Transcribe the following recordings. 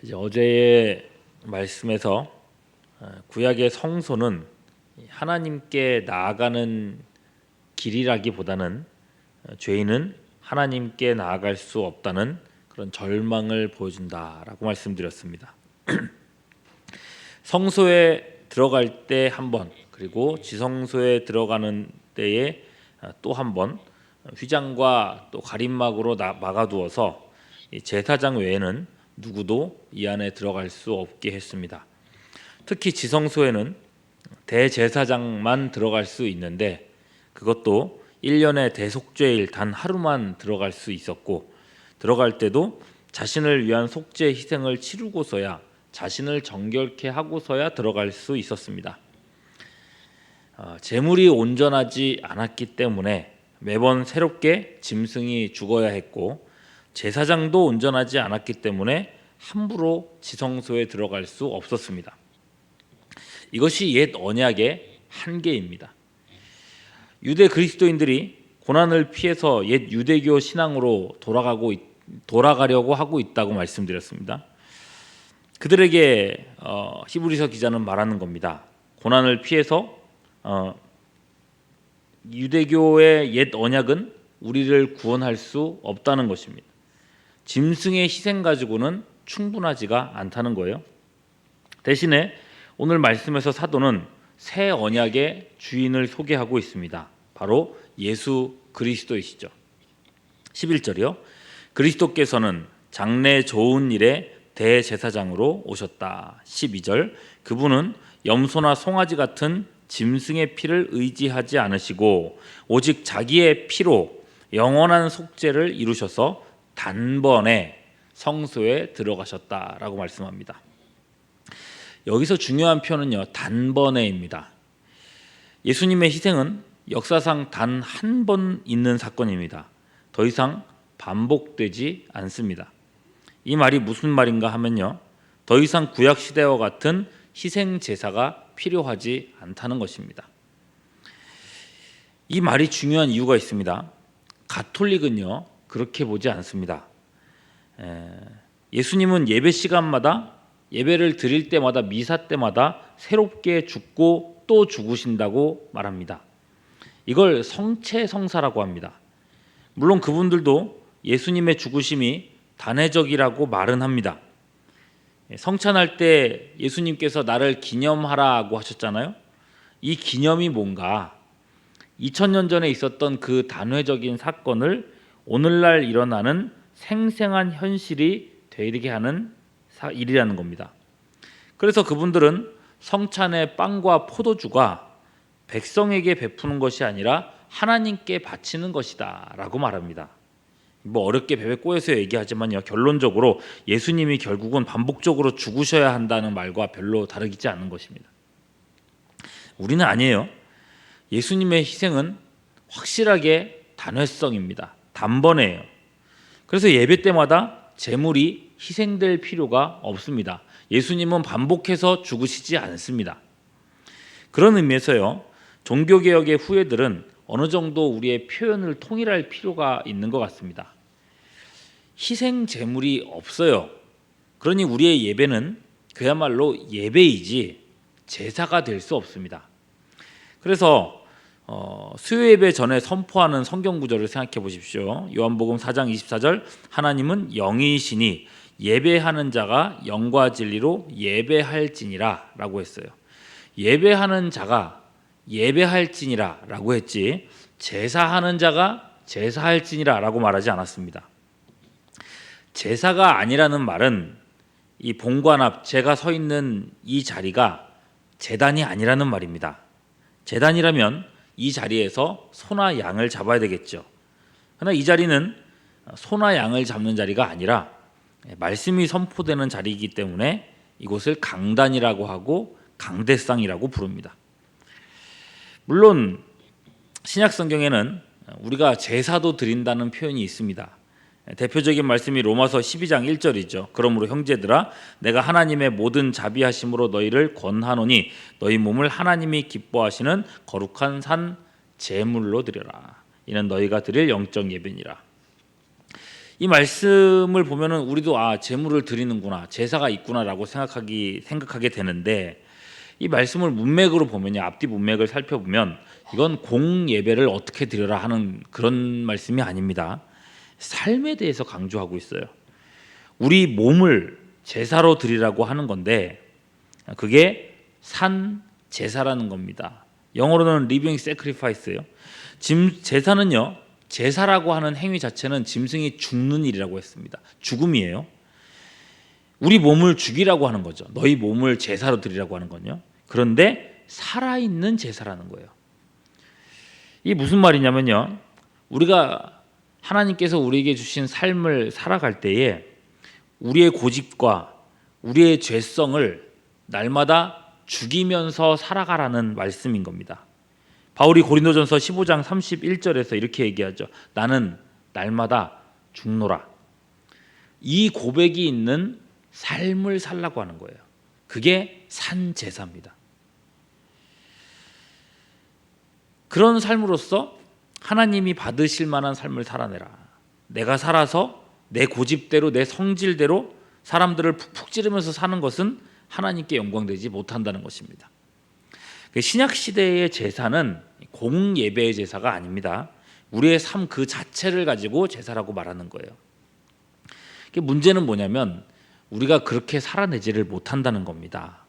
이제 어제의 말씀에서 구약의 성소는 하나님께 나아가는 길이라기보다는 죄인은 하나님께 나아갈 수 없다는 그런 절망을 보여준다라고 말씀드렸습니다. 성소에 들어갈 때 한 번, 그리고 지성소에 들어가는 때에 또 한 번 휘장과 또 가림막으로 막아두어서 제사장 외에는 누구도 이 안에 들어갈 수 없게 했습니다. 특히 지성소에는 대제사장만 들어갈 수 있는데 그것도 1년의 대속죄일 단 하루만 들어갈 수 있었고, 들어갈 때도 자신을 위한 속죄 희생을 치르고서야, 자신을 정결케 하고서야 들어갈 수 있었습니다. 제물이 온전하지 않았기 때문에 매번 새롭게 짐승이 죽어야 했고, 제사장도 온전하지 않았기 때문에 함부로 지성소에 들어갈 수 없었습니다. 이것이 옛 언약의 한계입니다. 유대 그리스도인들이 고난을 피해서 옛 유대교 신앙으로 돌아가려고 하고 있다고 말씀드렸습니다. 그들에게 히브리서 기자는 말하는 겁니다. 고난을 피해서 유대교의 옛 언약은 우리를 구원할 수 없다는 것입니다. 짐승의 희생 가지고는 충분하지가 않다는 거예요. 대신에 오늘 말씀에서 사도는 새 언약의 주인을 소개하고 있습니다. 바로 예수 그리스도이시죠. 11절이요. 그리스도께서는 장래 좋은 일에 대제사장으로 오셨다. 12절. 그분은 염소나 송아지 같은 짐승의 피를 의지하지 않으시고 오직 자기의 피로 영원한 속죄를 이루셔서 단번에 성소에 들어가셨다라고 말씀합니다. 여기서 중요한 표현은요, 단번에입니다. 예수님의 희생은 역사상 단 한 번 있는 사건입니다. 더 이상 반복되지 않습니다. 이 말이 무슨 말인가 하면요, 더 이상 구약 시대와 같은 희생 제사가 필요하지 않다는 것입니다. 이 말이 중요한 이유가 있습니다. 가톨릭은요, 그렇게 보지 않습니다. 예수님은 예배 시간마다, 예배를 드릴 때마다, 미사 때마다 새롭게 죽고 또 죽으신다고 말합니다. 이걸 성체성사라고 합니다. 물론 그분들도 예수님의 죽으심이 단회적이라고 말은 합니다. 성찬할 때 예수님께서 나를 기념하라고 하셨잖아요. 이 기념이 뭔가, 2000년 전에 있었던 그 단회적인 사건을 오늘날 일어나는 생생한 현실이 되게 하는 일이라는 겁니다. 그래서 그분들은 성찬의 빵과 포도주가 백성에게 베푸는 것이 아니라 하나님께 바치는 것이다 라고 말합니다. 뭐 어렵게 베베 꼬여서 얘기하지만요, 결론적으로 예수님이 결국은 반복적으로 죽으셔야 한다는 말과 별로 다르지 않은 것입니다. 우리는 아니에요. 예수님의 희생은 확실하게 단회성입니다. 단번에예요. 그래서 예배 때마다 제물이 희생될 필요가 없습니다. 예수님은 반복해서 죽으시지 않습니다. 그런 의미에서요, 종교개혁의 후예들은 어느 정도 우리의 표현을 통일할 필요가 있는 것 같습니다. 희생 제물이 없어요. 그러니 우리의 예배는 그야말로 예배이지 제사가 될 수 없습니다. 그래서 수요 예배 전에 선포하는 성경 구절을 생각해 보십시오. 요한복음 4장 24절, 하나님은 영이시니 예배하는 자가 영과 진리로 예배할지니라 라고 했어요. 예배하는 자가 예배할지니라 라고 했지, 제사하는 자가 제사할지니라 라고 말하지 않았습니다. 제사가 아니라는 말은 이 본관 앞 제가 서 있는 이 자리가 제단이 아니라는 말입니다. 제단이라면 이 자리에서 소나 양을 잡아야 되겠죠. 그러나 이 자리는 소나 양을 잡는 자리가 아니라 말씀이 선포되는 자리이기 때문에 이곳을 강단이라고 하고 강대상이라고 부릅니다. 물론 신약 성경에는 우리가 제사도 드린다는 표현이 있습니다. 대표적인 말씀이 로마서 12장 1절이죠. 그러므로 형제들아, 내가 하나님의 모든 자비하심으로 너희를 권하노니 너희 몸을 하나님이 기뻐하시는 거룩한 산 제물로 드려라. 이는 너희가 드릴 영적 예배니라. 이 말씀을 보면은 우리도 제물을 드리는구나, 제사가 있구나라고 생각하게 되는데, 이 말씀을 문맥으로 보면요, 앞뒤 문맥을 살펴보면 이건 공예배를 어떻게 드려라 하는 그런 말씀이 아닙니다. 삶에 대해서 강조하고 있어요. 우리 몸을 제사로 드리라고 하는 건데, 그게 산 제사라는 겁니다. 영어로는 living sacrifice예요. 제사는요, 제사라고 하는 행위 자체는 짐승이 죽는 일이라고 했습니다. 죽음이에요. 우리 몸을 죽이라고 하는 거죠. 너희 몸을 제사로 드리라고 하는 건요. 그런데 살아있는 제사라는 거예요. 이게 무슨 말이냐면요, 우리가 하나님께서 우리에게 주신 삶을 살아갈 때에 우리의 고집과 우리의 죄성을 날마다 죽이면서 살아가라는 말씀인 겁니다. 바울이 고린도전서 15장 31절에서 이렇게 얘기하죠. 나는 날마다 죽노라. 이 고백이 있는 삶을 살라고 하는 거예요. 그게 산 제사입니다. 그런 삶으로서 하나님이 받으실 만한 삶을 살아내라. 내가 살아서 내 고집대로, 내 성질대로 사람들을 푹푹 찌르면서 사는 것은 하나님께 영광되지 못한다는 것입니다. 신약 시대의 제사는 공예배의 제사가 아닙니다. 우리의 삶 그 자체를 가지고 제사라고 말하는 거예요. 문제는 뭐냐면 우리가 그렇게 살아내지를 못한다는 겁니다.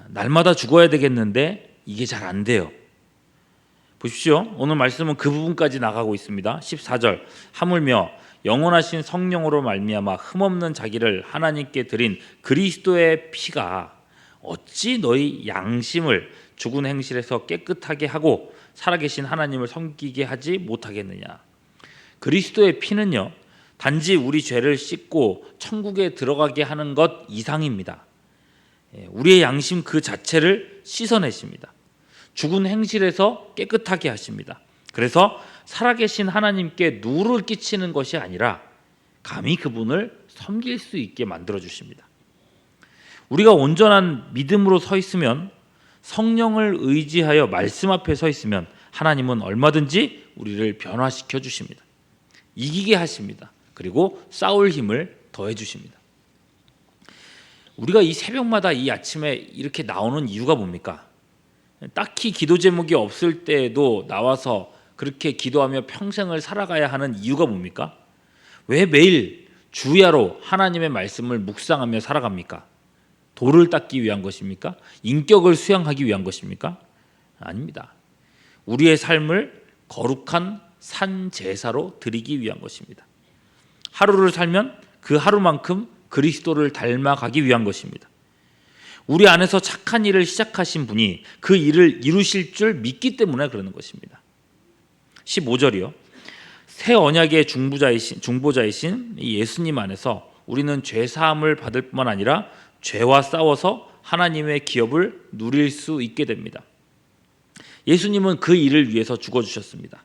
날마다 죽어야 되겠는데 이게 잘 안 돼요. 보십시오. 오늘 말씀은 그 부분까지 나가고 있습니다. 14절, 하물며 영원하신 성령으로 말미암아 흠없는 자기를 하나님께 드린 그리스도의 피가 어찌 너희 양심을 죽은 행실에서 깨끗하게 하고 살아계신 하나님을 섬기게 하지 못하겠느냐. 그리스도의 피는요, 단지 우리 죄를 씻고 천국에 들어가게 하는 것 이상입니다. 우리의 양심 그 자체를 씻어내십니다. 죽은 행실에서 깨끗하게 하십니다. 그래서 살아계신 하나님께 누를 끼치는 것이 아니라 감히 그분을 섬길 수 있게 만들어 주십니다. 우리가 온전한 믿음으로 서 있으면, 성령을 의지하여 말씀 앞에 서 있으면 하나님은 얼마든지 우리를 변화시켜 주십니다. 이기게 하십니다. 그리고 싸울 힘을 더해 주십니다. 우리가 이 새벽마다 이 아침에 이렇게 나오는 이유가 뭡니까? 딱히 기도 제목이 없을 때에도 나와서 그렇게 기도하며 평생을 살아가야 하는 이유가 뭡니까? 왜 매일 주야로 하나님의 말씀을 묵상하며 살아갑니까? 도를 닦기 위한 것입니까? 인격을 수양하기 위한 것입니까? 아닙니다. 우리의 삶을 거룩한 산 제사로 드리기 위한 것입니다. 하루를 살면 그 하루만큼 그리스도를 닮아가기 위한 것입니다. 우리 안에서 착한 일을 시작하신 분이 그 일을 이루실 줄 믿기 때문에 그러는 것입니다. 15절이요. 새 언약의 중보자이신 예수님 안에서 우리는 죄 사함을 받을 뿐만 아니라 죄와 싸워서 하나님의 기업을 누릴 수 있게 됩니다. 예수님은 그 일을 위해서 죽어주셨습니다.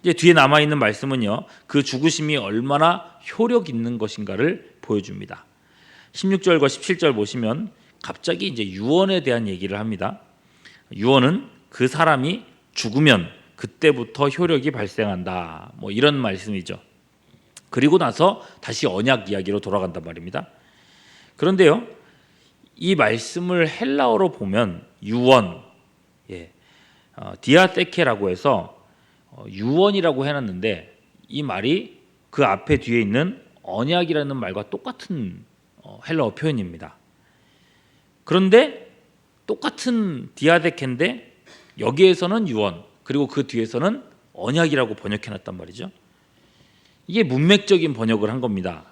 이제 뒤에 남아있는 말씀은요, 그 죽으심이 얼마나 효력 있는 것인가를 보여줍니다. 16절과 17절 보시면 갑자기 이제 유언에 대한 얘기를 합니다. 유언은 그 사람이 죽으면 그때부터 효력이 발생한다, 뭐 이런 말씀이죠. 그리고 나서 다시 언약 이야기로 돌아간단 말입니다. 그런데요, 이 말씀을 헬라어로 보면 유언, 디아테케라고 해서 유언이라고 해놨는데, 이 말이 그 앞에 뒤에 있는 언약이라는 말과 똑같은 헬라어 표현입니다. 그런데 똑같은 디아데케인데 여기에서는 유언, 그리고 그 뒤에서는 언약이라고 번역해놨단 말이죠. 이게 문맥적인 번역을 한 겁니다.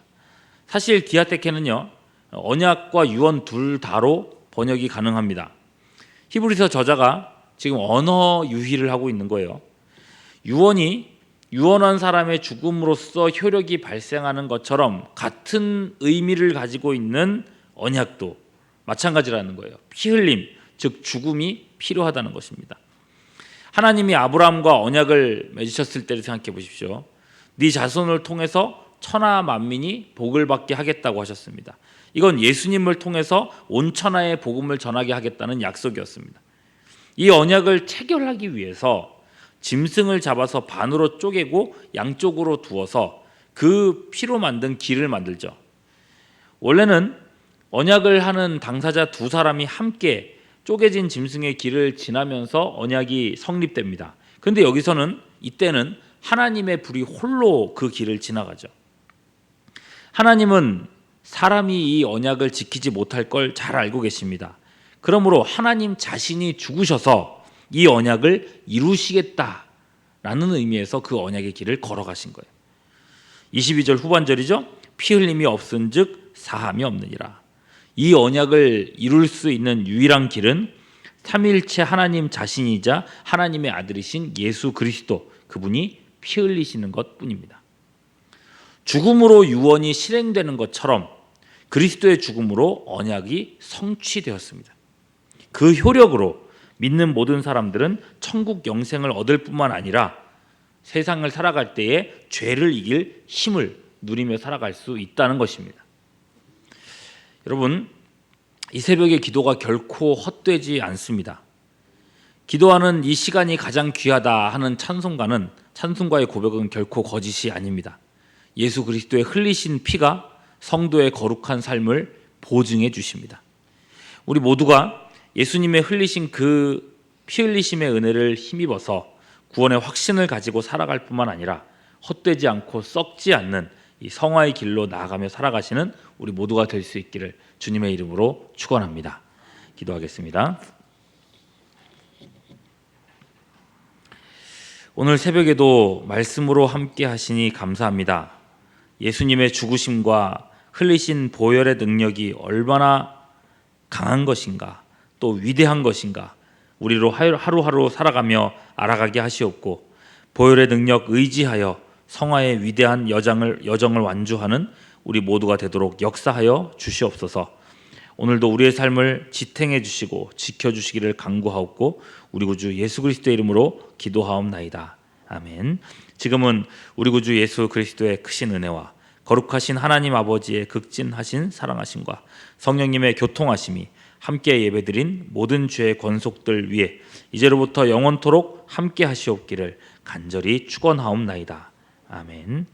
사실 디아테케는요, 언약과 유언 둘 다로 번역이 가능합니다. 히브리서 저자가 지금 언어 유희를 하고 있는 거예요. 유언이 유언한 사람의 죽음으로써 효력이 발생하는 것처럼 같은 의미를 가지고 있는 언약도 마찬가지라는 거예요. 피 흘림, 즉 죽음이 필요하다는 것입니다. 하나님이 아브라함과 언약을 맺으셨을 때를 생각해 보십시오. 네 자손을 통해서 천하 만민이 복을 받게 하겠다고 하셨습니다. 이건 예수님을 통해서 온 천하에 복음을 전하게 하겠다는 약속이었습니다. 이 언약을 체결하기 위해서 짐승을 잡아서 반으로 쪼개고 양쪽으로 두어서 그 피로 만든 길을 만들죠. 원래는 언약을 하는 당사자 두 사람이 함께 쪼개진 짐승의 길을 지나면서 언약이 성립됩니다. 그런데 여기서는 이때는 하나님의 불이 홀로 그 길을 지나가죠. 하나님은 사람이 이 언약을 지키지 못할 걸 잘 알고 계십니다. 그러므로 하나님 자신이 죽으셔서 이 언약을 이루시겠다라는 의미에서 그 언약의 길을 걸어가신 거예요. 22절 후반절이죠. 피 흘림이 없은즉 사함이 없느니라. 이 언약을 이룰 수 있는 유일한 길은 삼위일체 하나님 자신이자 하나님의 아들이신 예수 그리스도, 그분이 피 흘리시는 것뿐입니다. 죽음으로 유언이 실행되는 것처럼 그리스도의 죽음으로 언약이 성취되었습니다. 그 효력으로 믿는 모든 사람들은 천국 영생을 얻을 뿐만 아니라 세상을 살아갈 때에 죄를 이길 힘을 누리며 살아갈 수 있다는 것입니다. 여러분, 이 새벽의 기도가 결코 헛되지 않습니다. 기도하는 이 시간이 가장 귀하다 하는 찬송가의 고백은 결코 거짓이 아닙니다. 예수 그리스도의 흘리신 피가 성도의 거룩한 삶을 보증해 주십니다. 우리 모두가 예수님의 흘리신 그 피 흘리심의 은혜를 힘입어서 구원의 확신을 가지고 살아갈 뿐만 아니라 헛되지 않고 썩지 않는 이 성화의 길로 나아가며 살아가시는 우리 모두가 될 수 있기를 주님의 이름으로 축원합니다. 기도하겠습니다. 오늘 새벽에도 말씀으로 함께 하시니 감사합니다. 예수님의 죽으심과 흘리신 보혈의 능력이 얼마나 강한 것인가, 또 위대한 것인가 우리로 하루하루 살아가며 알아가게 하시옵고, 보혈의 능력 의지하여 성화의 위대한 여정을 완주하는 우리 모두가 되도록 역사하여 주시옵소서. 오늘도 우리의 삶을 지탱해 주시고 지켜주시기를 간구하옵고 우리 구주 예수 그리스도의 이름으로 기도하옵나이다. 아멘. 지금은 우리 구주 예수 그리스도의 크신 은혜와 거룩하신 하나님 아버지의 극진하신 사랑하심과 성령님의 교통하심이 함께 예배드린 모든 죄의 권속들 위에 이제로부터 영원토록 함께 하시옵기를 간절히 축원하옵나이다. 아멘.